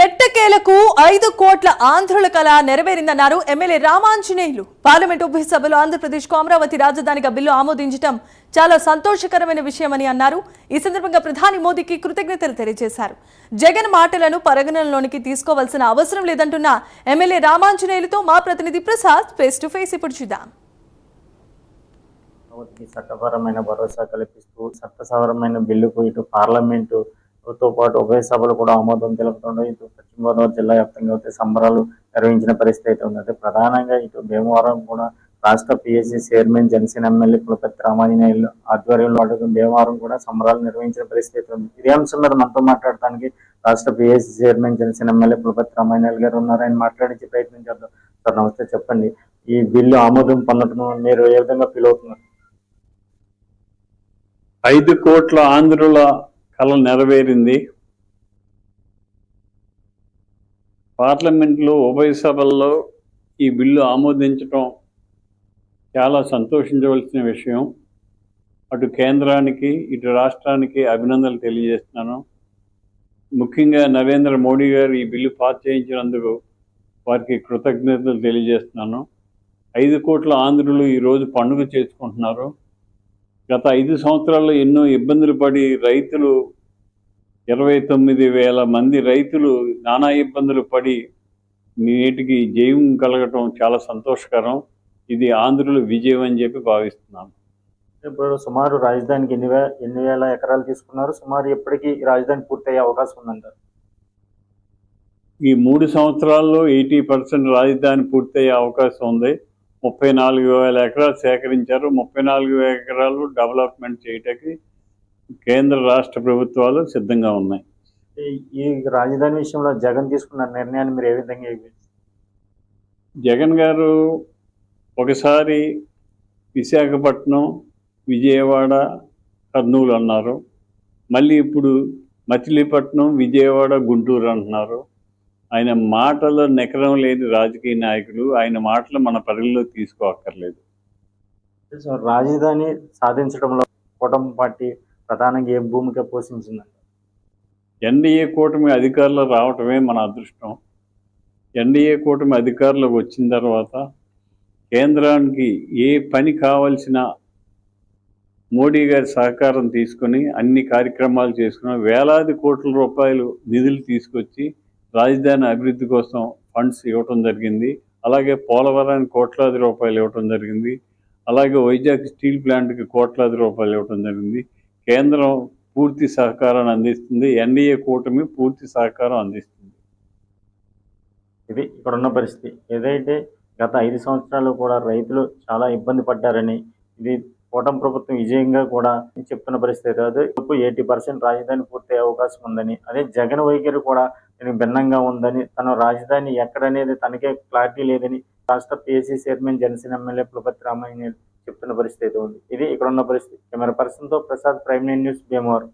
ఎట్టకేలకు 5 కోట్ల ఆంధ్రుల కళ నెరవేరిందన్నారు ఎమ్మెల్యే రామాంజనేయులు. పార్లమెంట్ ఉభయ సభలో ఆంధ్రప్రదేశ్కు అమరావతి రాజధానిగా బిల్లు ఆమోదించడం చాలా సంతోషకరమైన విషయమని అన్నారు. ఈ సందర్భంగా ప్రధాని మోదీకి కృతజ్ఞతలు తెలియజేశారు. జగన్ మాటలను పరిగణనలోనికి తీసుకోవాల్సిన అవసరం లేదంటున్న ఎమ్మెల్యే రామాంజనేయులతో మా ప్రతినిధి ప్రసాద్ ఫేస్ టు ఫేస్ ఇప్పుడు చూద్దాం. చట్టపరమైన భరోసా కల్పిస్తూ చట్ట సవరమైన బిల్లుకు ఇటు పార్లమెంటు తో పాటు ఉభయ సభలు కూడా ఆమోదం తెలుపుతుండే ఇటు పశ్చిమ గోదావరి జిల్లా వ్యాప్తంగా అయితే సంబరాలు నిర్వహించిన పరిస్థితి అయితే ఉంది. ప్రధానంగా ఇటు భీమవరం కూడా రాష్ట్ర PSC chairman Janasena MLA Pulaparthi Ramanjaneyulu ఆధ్వర్యంలో అడుగు భీమవరం కూడా సంబరాలు నిర్వహించిన పరిస్థితి ఉంది. ఇదే అంశం మీద మనతో మాట్లాడటానికి రాష్ట్ర PSC chairman Janasena MLA Pulaparthi Ramanjaneyulu గారు ఉన్నారు. ఆయన మాట్లాడించే ప్రయత్నం చేద్దాం. సార్ నమస్తే, చెప్పండి, ఈ బిల్లు ఆమోదం పొందడం మీరు ఏ విధంగా ఫీల్ అవుతున్నారు? 5 కోట్ల ఆంధ్రుల కళ నెరవేరింది. పార్లమెంట్లో ఉభయ సభల్లో ఈ బిల్లు ఆమోదించడం చాలా సంతోషించవలసిన విషయం. అటు కేంద్రానికి ఇటు రాష్ట్రానికి అభినందనలు తెలియజేస్తున్నాను. ముఖ్యంగా నరేంద్ర మోడీ గారు ఈ బిల్లు పాస్ చేయించినందుకు వారికి కృతజ్ఞతలు తెలియజేస్తున్నాను. 5 కోట్ల ఆంధ్రులు ఈరోజు పండుగ చేసుకుంటున్నారు. గత 5 సంవత్సరాల్లో ఎన్నో ఇబ్బందులు పడి రైతులు 29,000 మంది రైతులు నానా ఇబ్బందులు పడి నేటికి జయం కలగటం చాలా సంతోషకరం. ఇది ఆంధ్రుల విజయం అని చెప్పి భావిస్తున్నాను. ఇప్పుడు సుమారు రాజధానికి ఎన్ని వేల ఎకరాలు తీసుకున్నారు? సుమారు ఎప్పటికీ రాజధాని పూర్తయ్యే అవకాశం ఉందంటారు? ఈ 3 సంవత్సరాల్లో 80% రాజధాని పూర్తయ్యే అవకాశం ఉంది. 34,000 ఎకరాలు సేకరించారు. 34,000 ఎకరాలు డెవలప్మెంట్ చేయటానికి కేంద్ర రాష్ట్ర ప్రభుత్వాలు సిద్ధంగా ఉన్నాయి. ఈ రాజధాని విషయంలో జగన్ తీసుకున్న నిర్ణయాన్ని మీరు ఏ విధంగా? జగన్ గారు ఒకసారి విశాఖపట్నం, విజయవాడ, కర్నూలు అన్నారు. మళ్ళీ ఇప్పుడు మచిలీపట్నం, విజయవాడ, గుంటూరు అంటున్నారు. ఆయన మాటలో నెకరం లేని రాజకీయ నాయకులు. ఆయన మాటలు మన పరిధిలో తీసుకోక్కర్లేదు. రాజధాని సాధించడంలో కూటమి పార్టీ ప్రధానంగా ఏ భూమిక పోషించిందంట? ఎన్డీఏ కూటమి అధికారంలో రావటమే మన అదృష్టం. ఎన్డీఏ కూటమి అధికారంలోకి వచ్చిన తర్వాత కేంద్రానికి ఏ పని కావాల్సిన మోడీ గారి సహకారం తీసుకొని అన్ని కార్యక్రమాలు చేసుకుని వేలాది కోట్ల రూపాయలు నిధులు తీసుకొచ్చి రాజధాని అభివృద్ధి కోసం ఫండ్స్ ఇవ్వటం జరిగింది. అలాగే పోలవరానికి కోట్లాది రూపాయలు ఇవ్వటం జరిగింది. అలాగే వైజాగ్ స్టీల్ ప్లాంట్కి కోట్లాది రూపాయలు ఇవ్వటం జరిగింది. కేంద్రం పూర్తి సహకారాన్ని అందిస్తుంది. ఎన్డీఏ కూటమి పూర్తి సహకారం అందిస్తుంది. ఇది ఇక్కడున్న పరిస్థితి. ఏదైతే గత 5 సంవత్సరాలు కూడా రైతులు చాలా ఇబ్బంది పడ్డారని, ఇది కూటమి ప్రభుత్వం విజయంగా కూడా చెప్తున్న పరిస్థితి. అదే 80% రాజధాని పూర్తయ్యే అవకాశం ఉందని, అదే జగన్ వైఖరి కూడా దీనికి భిన్నంగా ఉందని, తన రాజధాని ఎక్కడనేది తనకే క్లారిటీ లేదని రాష్ట్ర PSC chairman Janasena MLA Pulaparthi Ramanjaneyulu చెప్తున్న పరిస్థితి ఉంది. ఇది ఇక్కడ ఉన్న పరిస్థితి. కెమెరా పర్సన్తో ప్రసాద్, ప్రైమ్9 న్యూస్, భీమవరం.